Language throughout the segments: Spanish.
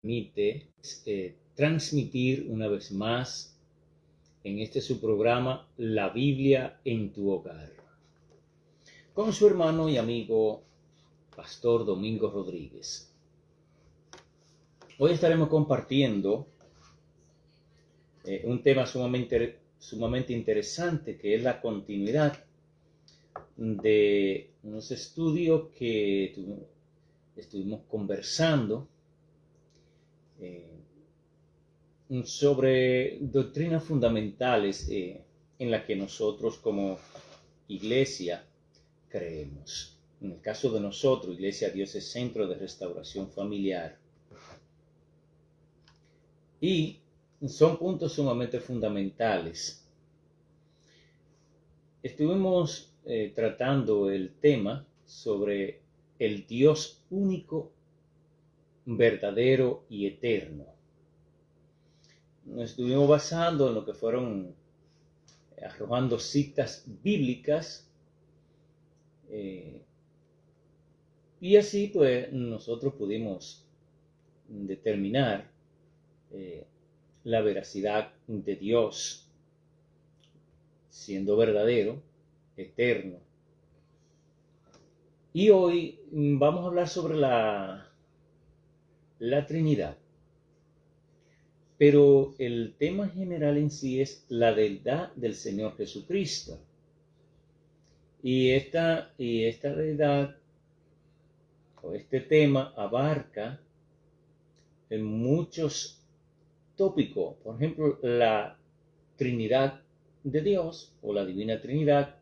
Permite transmitir una vez más en este su programa La Biblia en tu hogar con su hermano y amigo Pastor Domingo Rodríguez. Hoy estaremos compartiendo un tema sumamente interesante, que es la continuidad de unos estudios que estuvimos conversando sobre doctrinas fundamentales en las que nosotros como iglesia creemos. En el caso de nosotros, Iglesia Dios es Centro de Restauración Familiar. Y son puntos sumamente fundamentales. Estuvimos tratando el tema sobre el Dios único, verdadero y eterno. Nos estuvimos basando en lo que fueron arrojando citas bíblicas, y así pues nosotros pudimos determinar la veracidad de Dios siendo verdadero, eterno. Y hoy vamos a hablar sobre la Trinidad. Pero el tema general en sí es la deidad del Señor Jesucristo. Y esta deidad o este tema abarca en muchos tópicos. Por ejemplo, la Trinidad de Dios o la Divina Trinidad,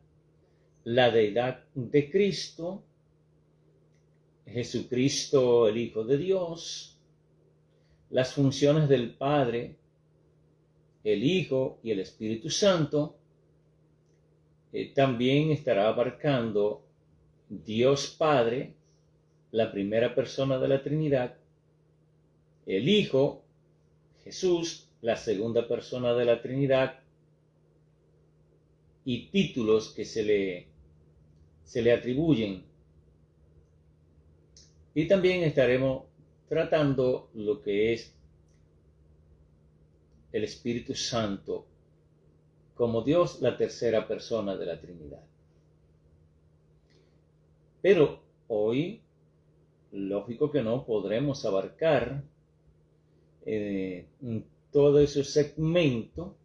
la deidad de Cristo, Jesucristo el Hijo de Dios, las funciones del Padre, el Hijo y el Espíritu Santo. También estará abarcando Dios Padre, la primera persona de la Trinidad, el Hijo, Jesús, la segunda persona de la Trinidad, y títulos que se le atribuyen. Y también estaremos tratando lo que es el Espíritu Santo como Dios, la tercera persona de la Trinidad. Pero hoy, lógico que no podremos abarcar todo ese segmento,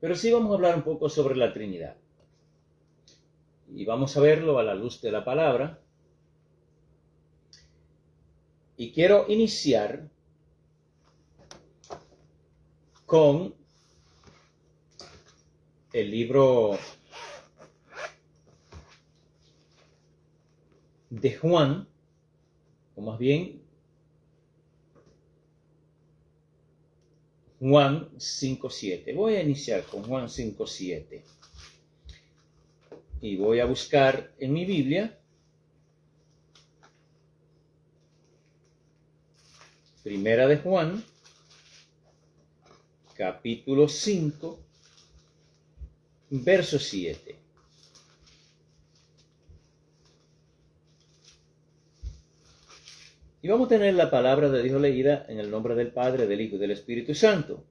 pero sí vamos a hablar un poco sobre la Trinidad. Y vamos a verlo a la luz de la palabra. Y quiero iniciar con el libro de Juan, o más bien Juan 5:7. Voy a iniciar con Juan 5:7. Y voy a buscar en mi Biblia Primera de Juan, capítulo 5, verso 7. Y vamos a tener la palabra de Dios leída en el nombre del Padre, del Hijo y del Espíritu Santo.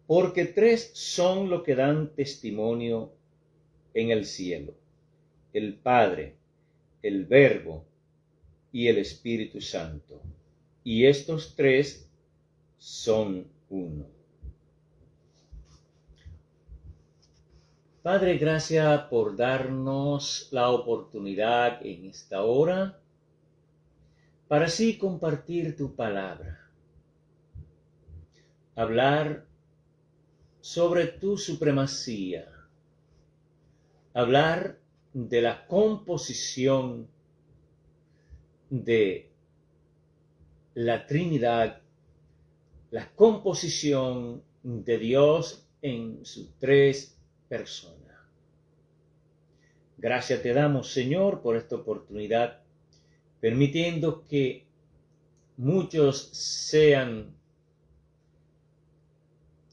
Porque tres son los que dan testimonio en el cielo: el Padre, el Verbo y el Espíritu Santo. Y estos tres son uno. Padre, gracias por darnos la oportunidad en esta hora para así compartir tu palabra, hablar sobre tu supremacía, hablar de la composición de la Trinidad, la composición de Dios en sus tres personas. Gracias te damos, Señor, por esta oportunidad, permitiendo que muchos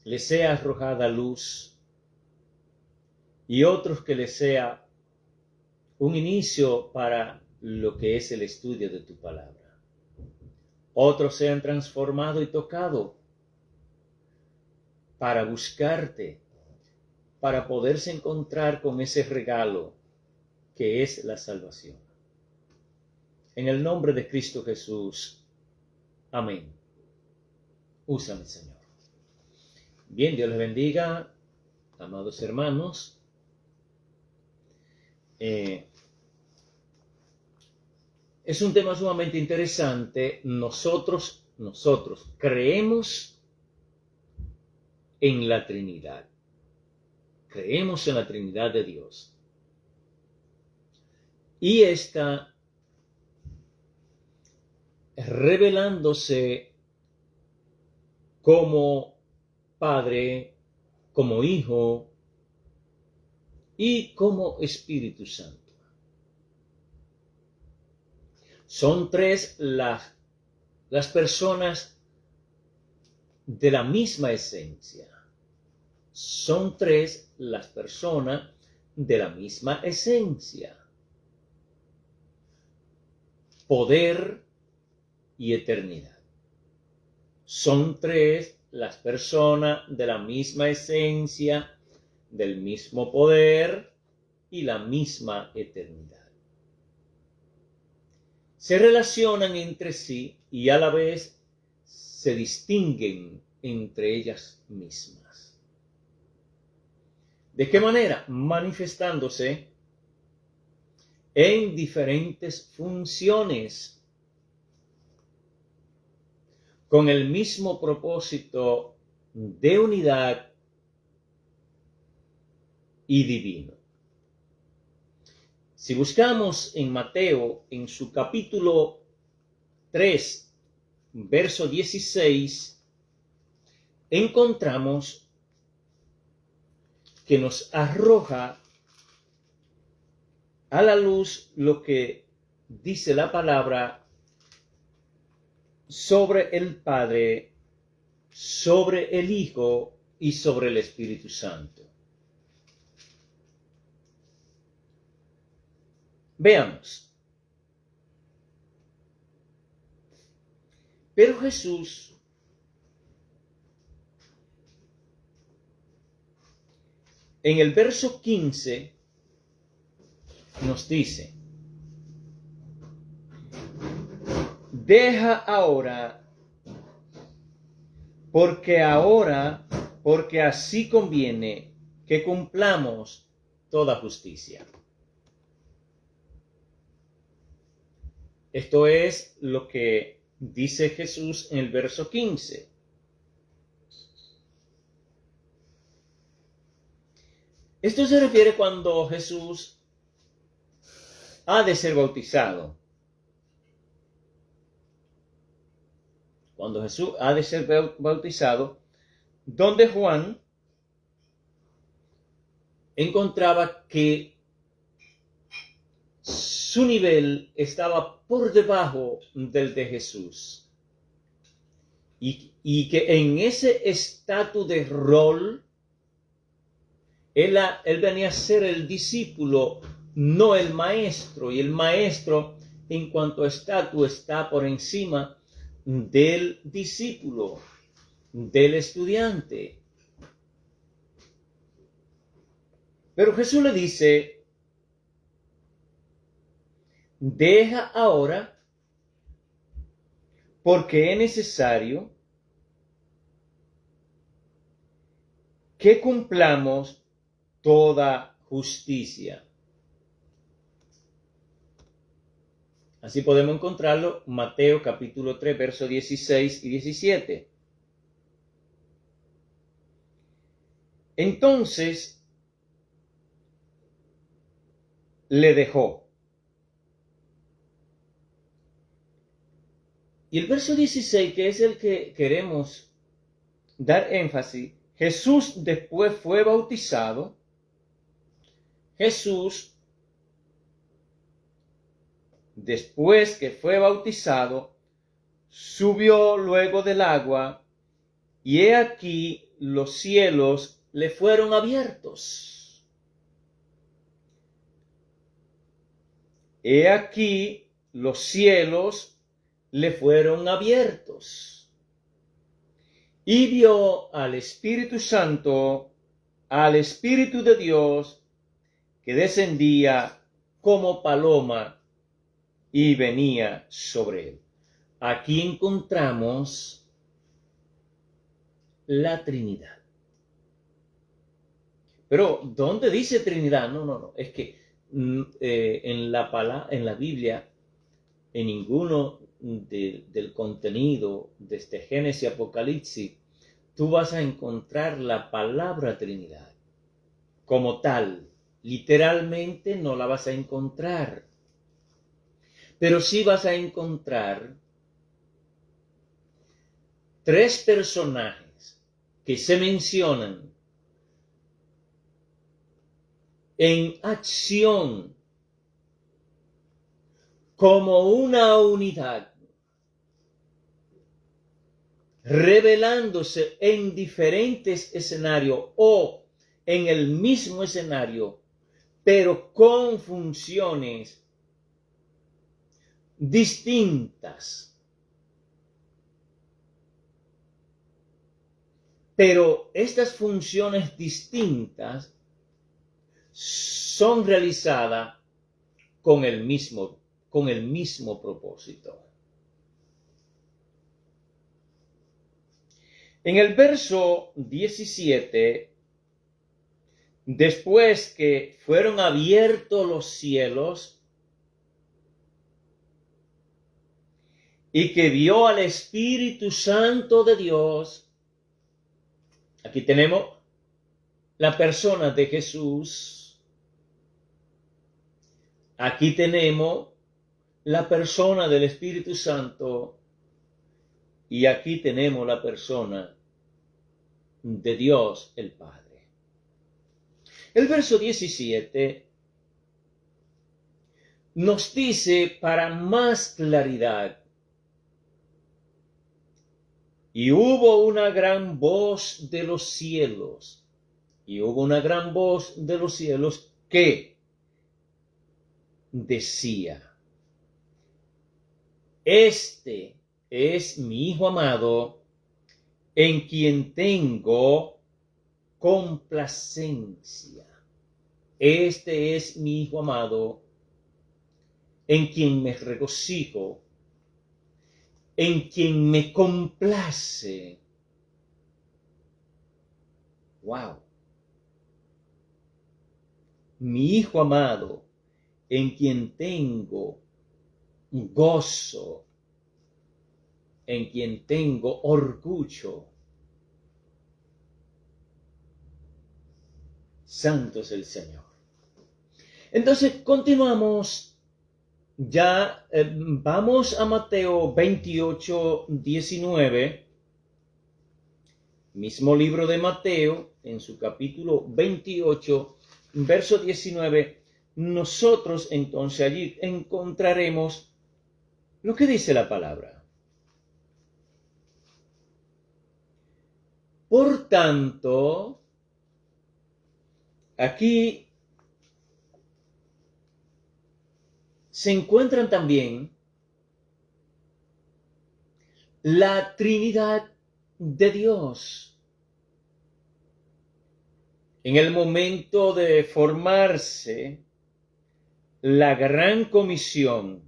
les sea arrojada luz y otros que les sea un inicio para lo que es el estudio de tu palabra. otros se han transformado y tocado para buscarte, para poderse encontrar con ese regalo que es la salvación. En el nombre de Cristo Jesús. Amén. Úsame, Señor. Bien, Dios les bendiga, amados hermanos. Es un tema sumamente interesante. Nosotros creemos en la Trinidad. Creemos en la Trinidad de Dios. Y está revelándose como Padre, como Hijo y como Espíritu Santo. Son tres las personas de la misma esencia. Son tres las personas de la misma esencia. Poder y eternidad. Son tres las personas de la misma esencia, del mismo poder y la misma eternidad. Se relacionan entre sí y a la vez se distinguen entre ellas mismas. ¿De qué manera? Manifestándose en diferentes funciones, con el mismo propósito de unidad y divino. Si buscamos en Mateo, en su capítulo 3, verso 16, encontramos que nos arroja a la luz lo que dice la palabra sobre el Padre, sobre el Hijo y sobre el Espíritu Santo. Veamos. Pero Jesús en el verso 15 nos dice: deja ahora, porque así conviene que cumplamos toda justicia. Esto es lo que dice Jesús en el verso 15. Esto se refiere cuando Jesús ha de ser bautizado. Cuando Jesús ha de ser bautizado, donde Juan encontraba que su nivel estaba por debajo del de Jesús. Y que en ese estatus de rol, él venía a ser el discípulo, no el maestro. Y el maestro, en cuanto a estatus, está por encima del discípulo, del estudiante. Pero Jesús le dice: deja ahora, porque es necesario que cumplamos toda justicia. Así podemos encontrarlo en Mateo capítulo 3, versos 16 y 17. Entonces le dejó. Y el verso 16, que es el que queremos dar énfasis, Jesús después fue bautizado. Jesús, después que fue bautizado, subió luego del agua, y he aquí los cielos le fueron abiertos. He aquí los cielos le fueron abiertos y vio al Espíritu Santo, al Espíritu de Dios, que descendía como paloma y venía sobre él. Aquí encontramos la Trinidad. Pero, ¿dónde dice Trinidad? No. Es que en la Biblia, en ninguno del contenido de este Génesis y Apocalipsis, tú vas a encontrar la palabra Trinidad como tal. Literalmente no la vas a encontrar. Pero sí vas a encontrar tres personajes que se mencionan en acción como una unidad, revelándose en diferentes escenarios o en el mismo escenario, pero con funciones distintas. Pero estas funciones distintas son realizadas con el mismo propósito. En el verso 17, después que fueron abiertos los cielos y que vio al Espíritu Santo de Dios, aquí tenemos la persona de Jesús. Aquí tenemos la persona del Espíritu Santo y aquí tenemos la persona de Dios el Padre. El verso 17 nos dice para más claridad: y hubo una gran voz de los cielos, que decía: este es mi Hijo amado, en quien tengo complacencia. Este es mi Hijo amado, en quien me regocijo, en quien me complace. ¡Wow! Mi Hijo amado, en quien tengo gozo, en quien tengo orgullo. Santo es el Señor. Entonces, continuamos. Ya vamos a Mateo 28, 19. Mismo libro de Mateo, en su capítulo 28, verso 19. Nosotros entonces allí encontraremos lo que dice la palabra. Por tanto, aquí se encuentran también la Trinidad de Dios. En el momento de formarse la gran comisión,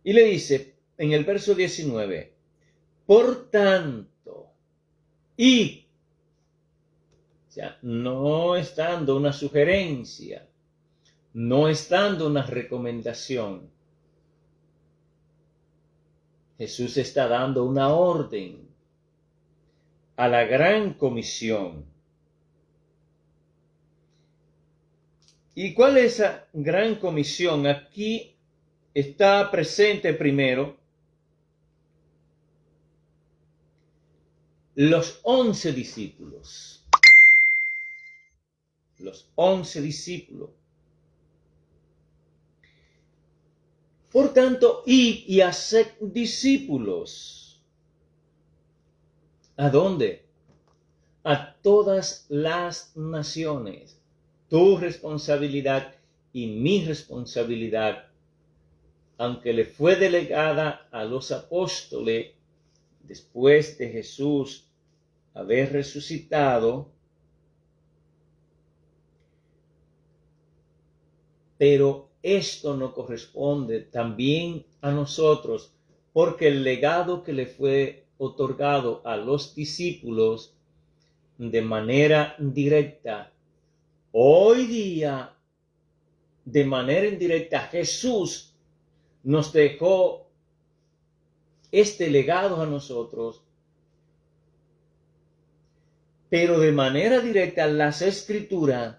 y le dice en el verso 19, por tanto, y, o sea, no está dando una sugerencia, no está dando una recomendación. Jesús está dando una orden a la gran comisión. ¿Y cuál es esa gran comisión? Aquí está presente primero los 11 discípulos. Los 11 discípulos. Por tanto, id y haced discípulos. ¿A dónde? A todas las naciones. Tu responsabilidad y mi responsabilidad, aunque le fue delegada a los apóstoles después de Jesús haber resucitado, pero esto no corresponde también a nosotros, porque el legado que le fue otorgado a los discípulos de manera directa, hoy día, de manera indirecta, Jesús nos dejó este legado a nosotros, pero de manera directa las Escrituras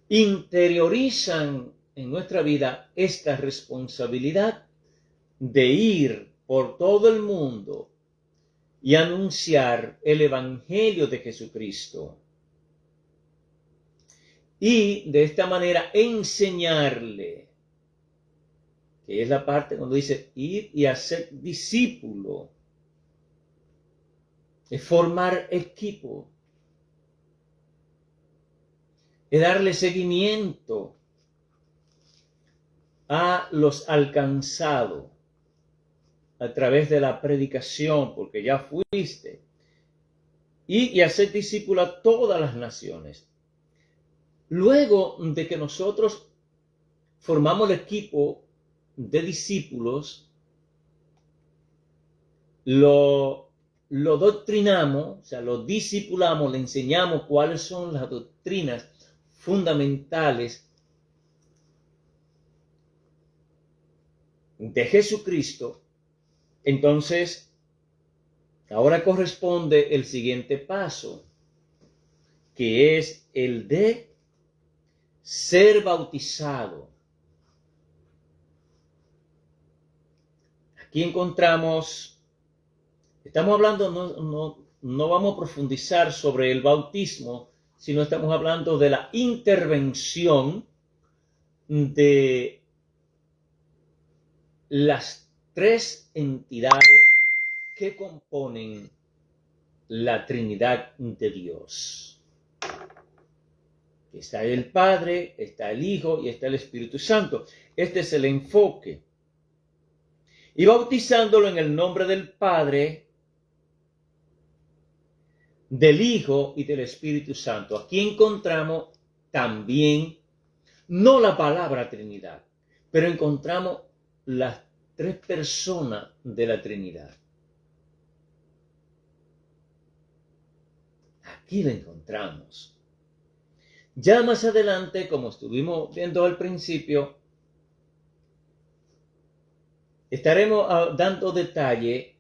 interiorizan en nuestra vida esta responsabilidad de ir por todo el mundo y anunciar el Evangelio de Jesucristo. Y de esta manera enseñarle, que es la parte cuando dice ir y hacer discípulo, es formar equipo, es darle seguimiento a los alcanzados a través de la predicación, porque ya fuiste, y hacer discípulo a todas las naciones. Luego de que nosotros formamos el equipo de discípulos, lo doctrinamos, o sea, lo discipulamos, le enseñamos cuáles son las doctrinas fundamentales de Jesucristo. Entonces, ahora corresponde el siguiente paso, que es el de ser bautizado. Aquí encontramos, estamos hablando, no vamos a profundizar sobre el bautismo, sino estamos hablando de la intervención de las tres entidades que componen la Trinidad de Dios. Está el Padre, está el Hijo y está el Espíritu Santo. Este es el enfoque. Y bautizándolo en el nombre del Padre, del Hijo y del Espíritu Santo. Aquí encontramos también, no la palabra Trinidad, pero encontramos las tres personas de la Trinidad. Aquí la encontramos. Ya más adelante, como estuvimos viendo al principio, estaremos dando detalle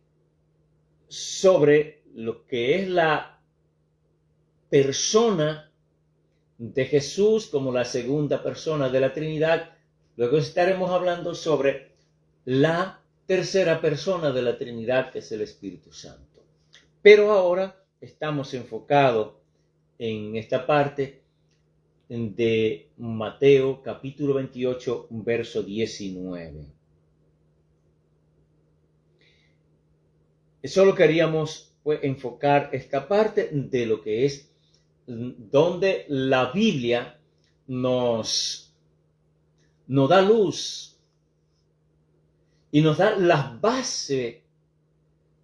sobre lo que es la persona de Jesús como la segunda persona de la Trinidad. Luego estaremos hablando sobre la tercera persona de la Trinidad, que es el Espíritu Santo. Pero ahora estamos enfocados en esta parte de Mateo capítulo 28, verso 19. Solo queríamos enfocar esta parte de lo que es donde la Biblia nos da luz y nos da las bases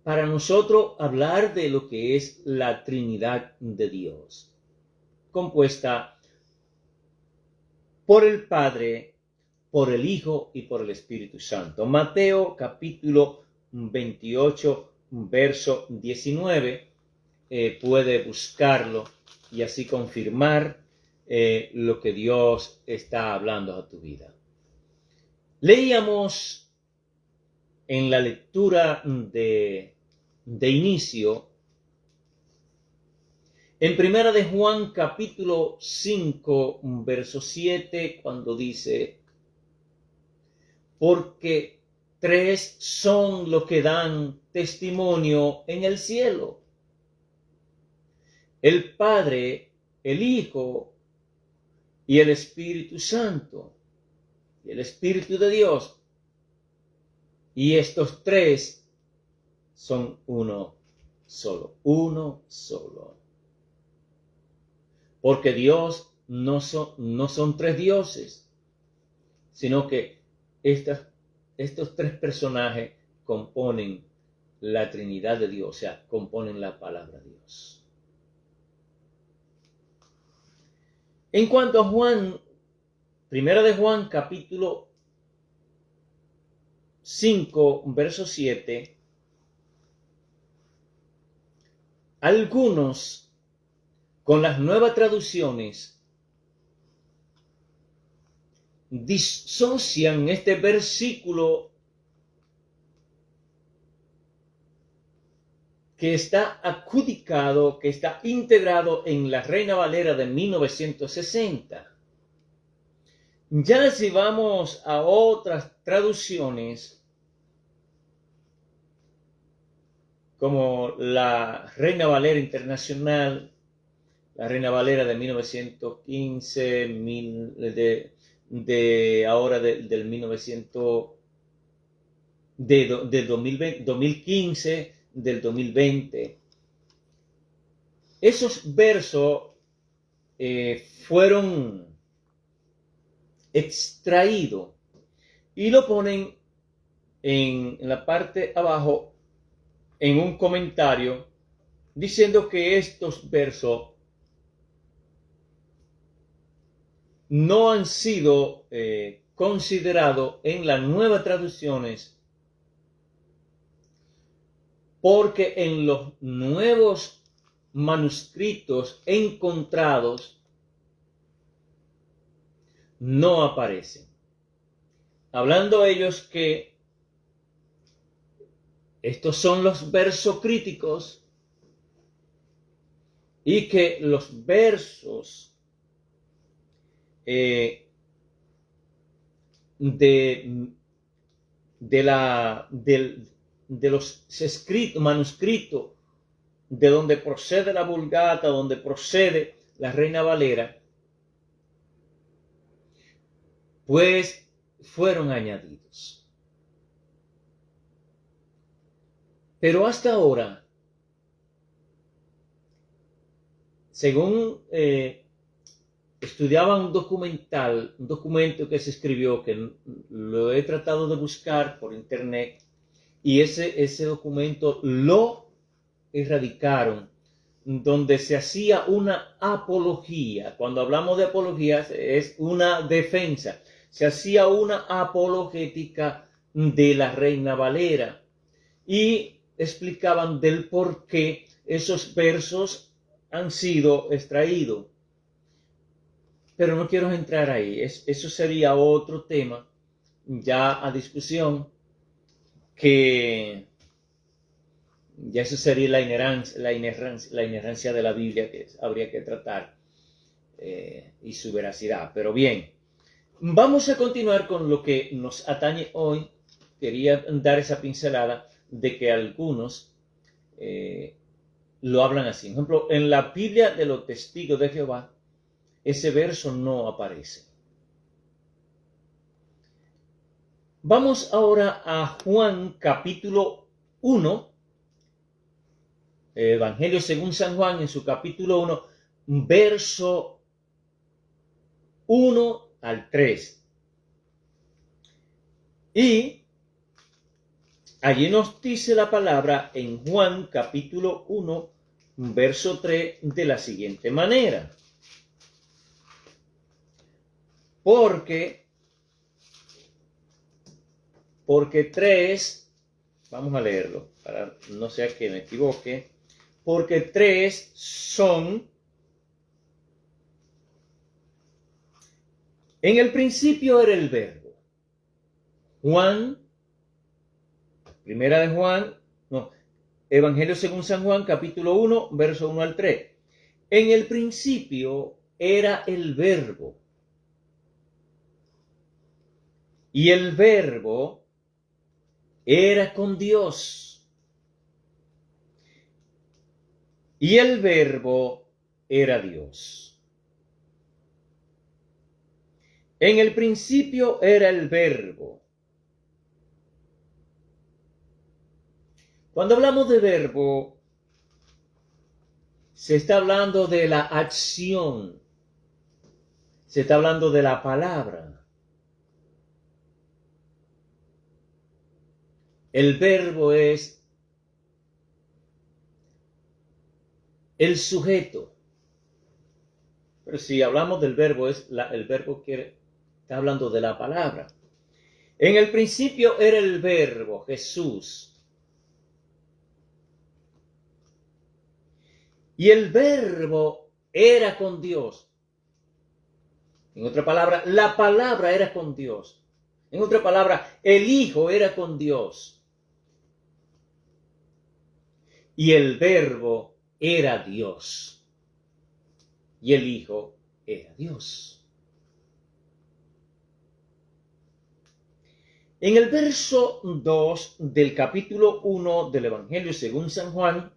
para nosotros hablar de lo que es la Trinidad de Dios, compuesta por el Padre, por el Hijo y por el Espíritu Santo. Mateo capítulo 28, verso 19, puede buscarlo y así confirmar lo que Dios está hablando a tu vida. Leíamos en la lectura de inicio, en Primera de Juan capítulo 5, verso 7, cuando dice, porque tres son los que dan testimonio en el cielo: el Padre, el Hijo y el Espíritu Santo, y el Espíritu de Dios. Y estos tres son uno solo, uno solo. Porque Dios no son tres dioses, sino que estos tres personajes componen la Trinidad de Dios, o sea, componen la palabra Dios. En cuanto a Juan, Primera de Juan, capítulo 5, verso 7, algunos con las nuevas traducciones disocian este versículo que está adjudicado, que está integrado en la Reina Valera de 1960. Ya si vamos a otras traducciones, como la Reina Valera Internacional, la Reina Valera de 1915, ahora del 1900, de 2020, 2015, del 2020. Esos versos fueron extraídos y lo ponen en la parte abajo en un comentario diciendo que estos versos no han sido considerados en las nuevas traducciones porque en los nuevos manuscritos encontrados no aparecen. Hablando ellos que estos son los versos críticos y que los versos de los manuscritos de donde procede la Vulgata, donde procede la Reina Valera, pues fueron añadidos. Pero hasta ahora, según estudiaba un documento que se escribió, que lo he tratado de buscar por internet, y ese documento lo erradicaron, donde se hacía una apología. Cuando hablamos de apología es una defensa. Se hacía una apologética de la Reina Valera y explicaban del por qué esos versos han sido extraídos. Pero no quiero entrar ahí. Eso sería otro tema ya a discusión, que ya eso sería la inherencia de la Biblia que habría que tratar y su veracidad. Pero bien, vamos a continuar con lo que nos atañe hoy. Quería dar esa pincelada de que algunos lo hablan así. Por ejemplo, en la Biblia de los Testigos de Jehová, ese verso no aparece. Vamos ahora a Juan capítulo 1, Evangelio según San Juan, en su capítulo 1, verso 1 al 3. Y allí nos dice la palabra en Juan capítulo 1, verso 3, de la siguiente manera. Porque 3, vamos a leerlo, para no sea que me equivoque, porque 3 son, en el principio era el verbo. Juan, primera de Juan, Evangelio según San Juan, capítulo 1, verso 1 al 3. En el principio era el verbo. Y el verbo era con Dios. Y el verbo era Dios. En el principio era el verbo. Cuando hablamos de verbo, se está hablando de la acción Se está hablando de la palabra. El verbo es el sujeto. Pero si hablamos del verbo, el verbo está hablando de la palabra. En el principio era el verbo, Jesús. Y el verbo era con Dios. En otra palabra, la palabra era con Dios. En otra palabra, el Hijo era con Dios. Y el verbo era Dios. Y el Hijo era Dios. En el verso 2 del capítulo 1 del Evangelio según San Juan,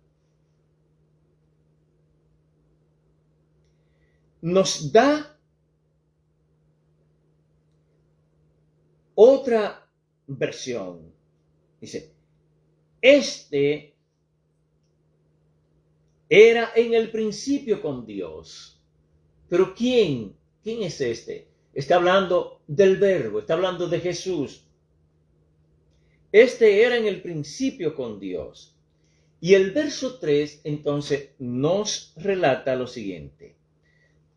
nos da otra versión. Dice, este era en el principio con Dios. Pero ¿quién? ¿Quién es este? Está hablando del verbo, está hablando de Jesús. Este era en el principio con Dios. Y el verso 3 entonces nos relata lo siguiente.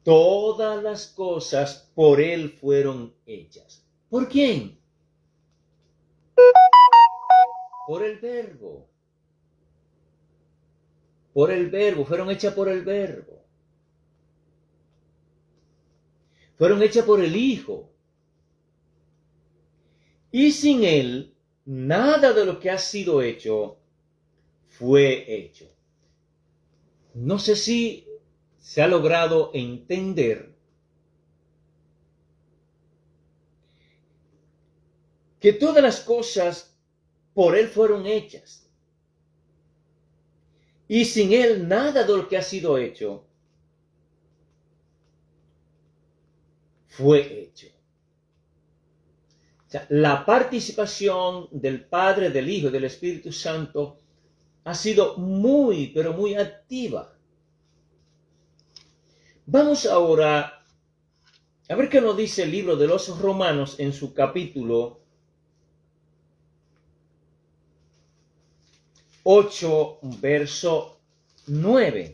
Todas las cosas por Él fueron hechas. ¿Por quién? Por el verbo. Por el verbo, fueron hechas por el verbo. Fueron hechas por el Hijo. Y sin Él, nada de lo que ha sido hecho fue hecho. No sé si se ha logrado entender que todas las cosas por Él fueron hechas. Y sin Él nada de lo que ha sido hecho fue hecho. O sea, la participación del Padre, del Hijo y del Espíritu Santo ha sido muy, pero muy activa. Vamos ahora a ver qué nos dice el libro de los Romanos en su capítulo 8, verso 9.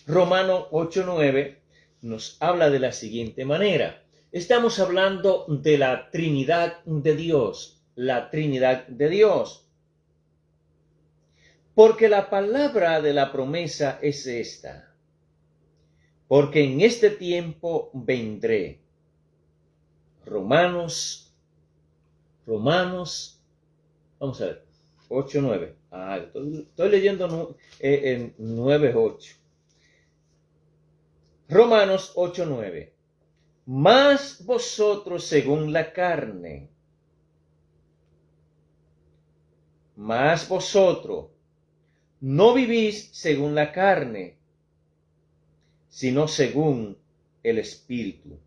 Romano 8:9 nos habla de la siguiente manera. Estamos hablando de la Trinidad de Dios, la Trinidad de Dios. Porque la palabra de la promesa es esta. Porque en este tiempo vendré. Romanos, vamos a ver, 8:9. Estoy leyendo 9:8. Romanos 8:9. Mas vosotros según la carne. Mas vosotros no vivís según la carne, sino según el Espíritu.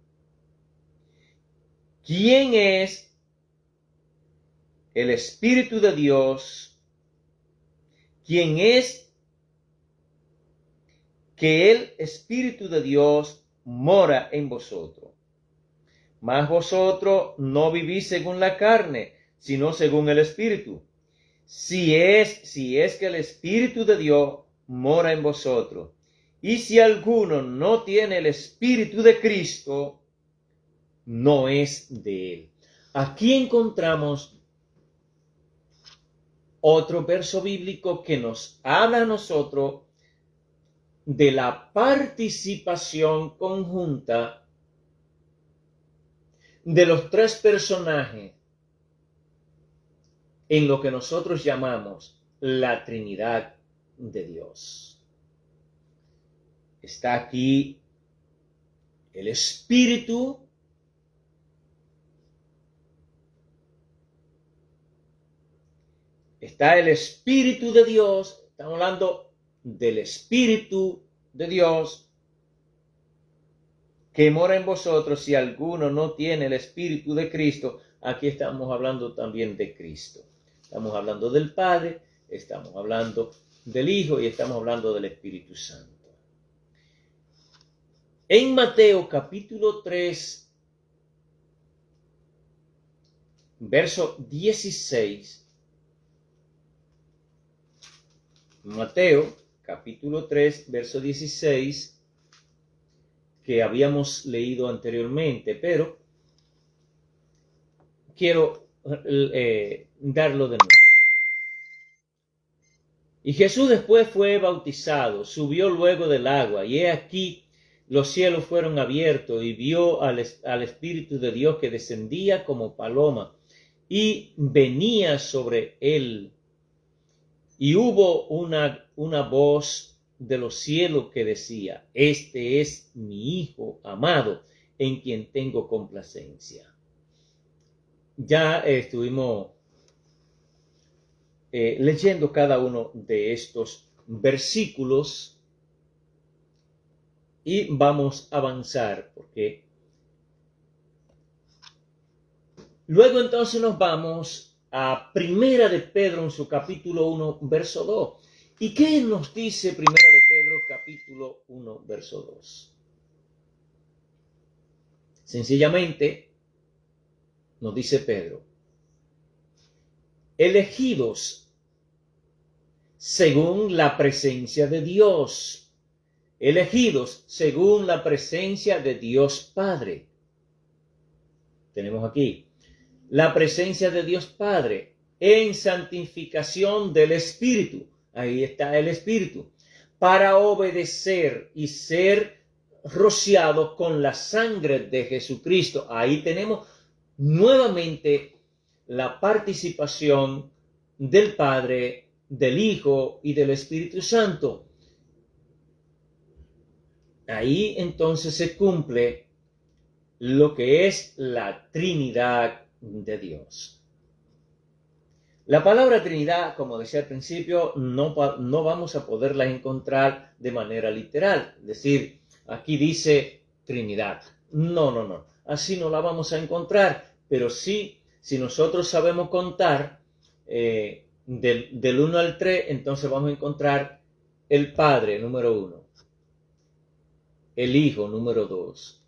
¿Quién es el Espíritu de Dios? ¿Quién es que el Espíritu de Dios mora en vosotros? Mas vosotros no vivís según la carne, sino según el Espíritu. Si es que el Espíritu de Dios mora en vosotros. Y si alguno no tiene el Espíritu de Cristo, no es de Él. Aquí encontramos otro verso bíblico que nos habla a nosotros de la participación conjunta de los tres personajes en lo que nosotros llamamos la Trinidad de Dios. Está aquí el Espíritu, está el Espíritu de Dios, estamos hablando del Espíritu de Dios que mora en vosotros. Si alguno no tiene el Espíritu de Cristo, aquí estamos hablando también de Cristo. Estamos hablando del Padre, estamos hablando del Hijo y estamos hablando del Espíritu Santo. En Mateo capítulo 3, verso 16. Mateo capítulo 3, verso 16, que habíamos leído anteriormente, pero quiero darlo de nuevo. Y Jesús después fue bautizado, subió luego del agua, y he aquí los cielos fueron abiertos, y vio al Espíritu de Dios que descendía como paloma, y venía sobre él. Y hubo una voz de los cielos que decía: este es mi Hijo amado, en quien tengo complacencia. Ya estuvimos leyendo cada uno de estos versículos y vamos a avanzar, porque luego entonces nos vamos a Primera de Pedro en su capítulo 1, verso 2. ¿Y qué nos dice Primera de Pedro capítulo 1, verso 2? Sencillamente nos dice Pedro: elegidos según la presencia de Dios, elegidos según la presencia de Dios Padre. Tenemos aquí la presencia de Dios Padre en santificación del Espíritu. Ahí está el Espíritu, para obedecer y ser rociado con la sangre de Jesucristo. Ahí tenemos nuevamente la participación del Padre, del Hijo y del Espíritu Santo. Ahí entonces se cumple lo que es la Trinidad de Dios. La palabra Trinidad, como decía al principio, no vamos a poderla encontrar de manera literal. Es decir, aquí dice Trinidad. No. Así no la vamos a encontrar. Pero sí, si nosotros sabemos contar del 1 al 3, entonces vamos a encontrar el Padre, número 1. El Hijo, número 2.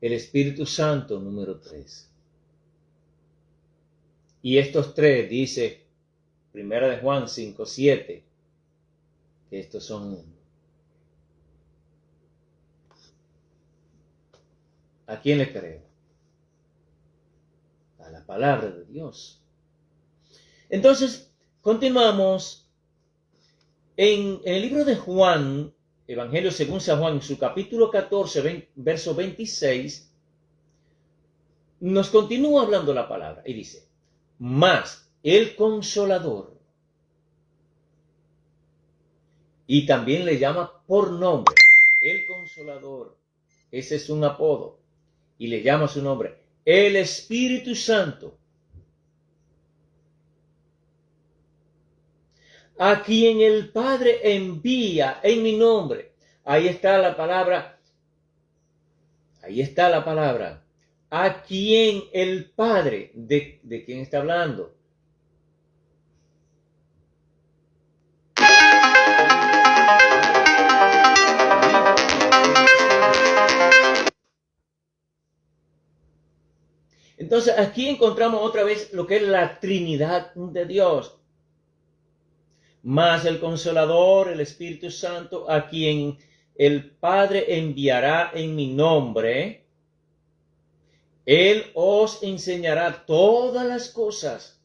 El Espíritu Santo, número 3. Y estos tres, dice Primera de Juan 5:7, que estos son uno. ¿A quién le creo? A la palabra de Dios. Entonces, continuamos en el libro de Juan, Evangelio según San Juan, en su capítulo 14, verso 26, nos continúa hablando la palabra y dice: mas el Consolador, y también le llama por nombre, el Consolador, ese es un apodo, y le llama su nombre, el Espíritu Santo, a quien el Padre envía en mi nombre. Ahí está la palabra, a quien el Padre, ¿de quién está hablando? Entonces aquí encontramos otra vez lo que es la Trinidad de Dios. Más el Consolador, el Espíritu Santo, a quien el Padre enviará en mi nombre. Él os enseñará todas las cosas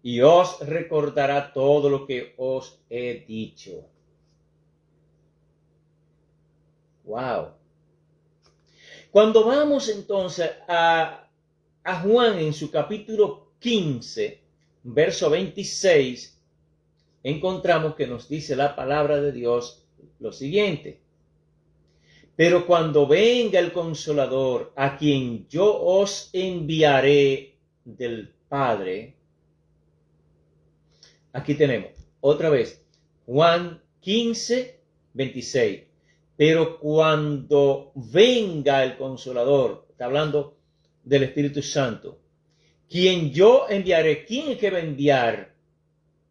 y os recordará todo lo que os he dicho. Wow. Cuando vamos entonces a Juan en su capítulo 15, verso 26, encontramos que nos dice la palabra de Dios lo siguiente: pero cuando venga el Consolador, a quien yo os enviaré del Padre. Aquí tenemos otra vez Juan 15, 26. Pero cuando venga el Consolador, está hablando del Espíritu Santo, quien yo enviaré. ¿Quién es que va a enviar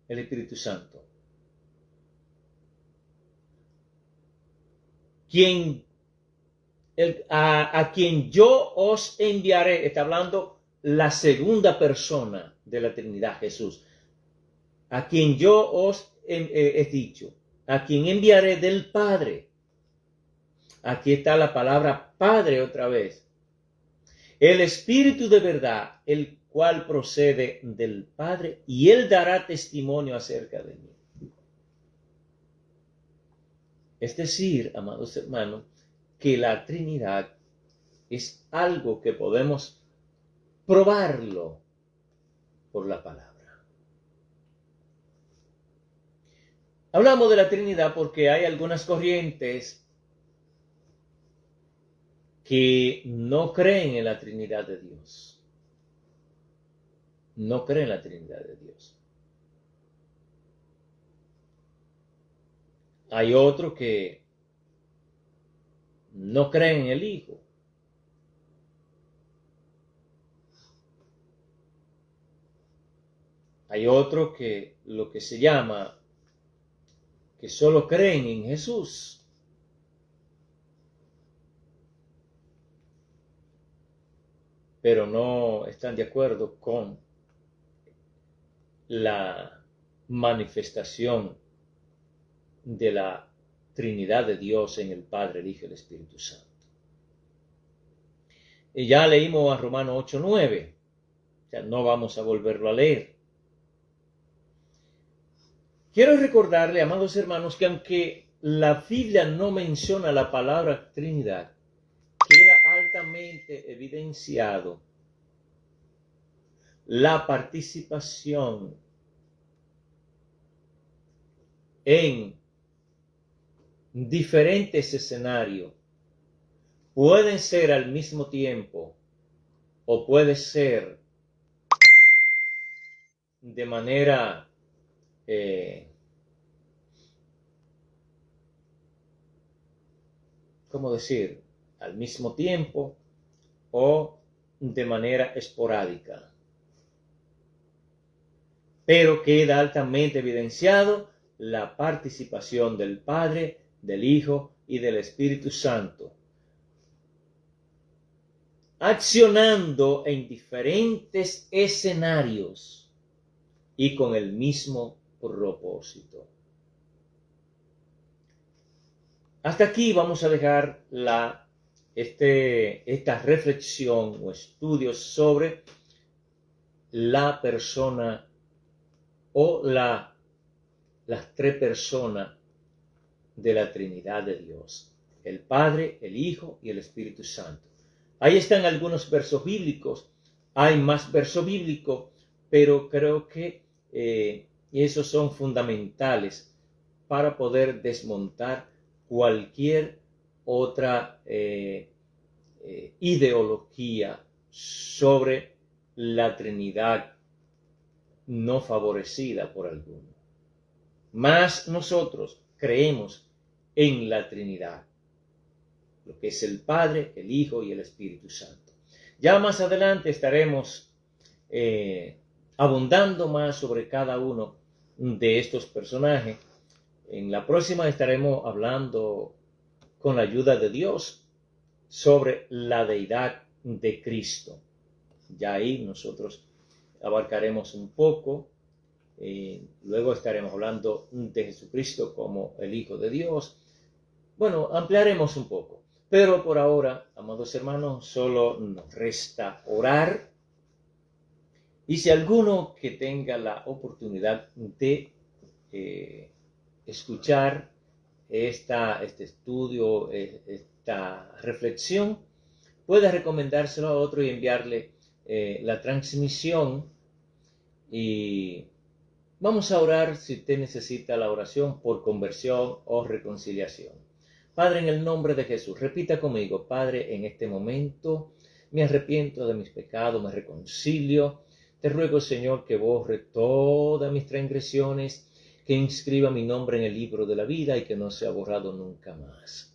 el Espíritu Santo? a quien yo os enviaré, está hablando la segunda persona de la Trinidad, Jesús, a quien yo os he dicho, a quien enviaré del Padre. Aquí está la palabra Padre otra vez. El Espíritu de verdad, el cual procede del Padre, y Él dará testimonio acerca de mí. Es decir, amados hermanos, que la Trinidad es algo que podemos probarlo por la palabra. Hablamos de la Trinidad porque hay algunas corrientes que no creen en la Trinidad de Dios. No creen en la Trinidad de Dios. Hay otros que no creen en el Hijo. Hay otros que lo que se llama que solo creen en Jesús. Pero no están de acuerdo con la manifestación de la Trinidad de Dios en el Padre, el Hijo y el Espíritu Santo. Y ya leímos a Romanos 8:9. O sea, no vamos a volverlo a leer. Quiero recordarle, amados hermanos, que aunque la Biblia no menciona la palabra Trinidad, queda altamente evidenciado la participación en diferentes escenarios. Pueden ser al mismo tiempo o puede ser de manera ¿cómo decir? Al mismo tiempo o de manera esporádica. Pero queda altamente evidenciado la participación del Padre, del Hijo y del Espíritu Santo, accionando en diferentes escenarios y con el mismo propósito. Hasta aquí vamos a dejar esta reflexión o estudio sobre la persona o las tres personas de la Trinidad de Dios: el Padre, el Hijo y el Espíritu Santo. Ahí están algunos versos bíblicos. Hay más versos bíblicos, pero creo que esos son fundamentales para poder desmontar cualquier otra ideología sobre la Trinidad no favorecida por alguno. Mas nosotros creemos en la Trinidad, lo que es el Padre, el Hijo y el Espíritu Santo. Ya más adelante estaremos abundando más sobre cada uno de estos personajes. En la próxima estaremos hablando, con la ayuda de Dios, sobre la deidad de Cristo. Ya ahí nosotros abarcaremos un poco. Luego estaremos hablando de Jesucristo como el Hijo de Dios. Bueno, ampliaremos un poco. Pero por ahora, amados hermanos, solo nos resta orar. Y si alguno que tenga la oportunidad de escuchar este estudio, esta reflexión, puede recomendárselo a otro y enviarle la transmisión. Y vamos a orar si usted necesita la oración por conversión o reconciliación. Padre, en el nombre de Jesús, repita conmigo: Padre, en este momento me arrepiento de mis pecados, me reconcilio. Te ruego, Señor, que borre todas mis transgresiones, que inscriba mi nombre en el libro de la vida y que no sea borrado nunca más.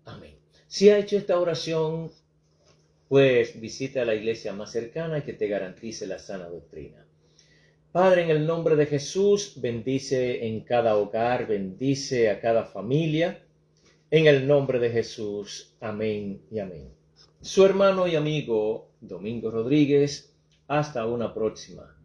Amén. Si ha hecho esta oración, pues visita la iglesia más cercana y que te garantice la sana doctrina. Padre, en el nombre de Jesús, bendice en cada hogar, bendice a cada familia. En el nombre de Jesús. Amén y amén. Su hermano y amigo Domingo Rodríguez. Hasta una próxima.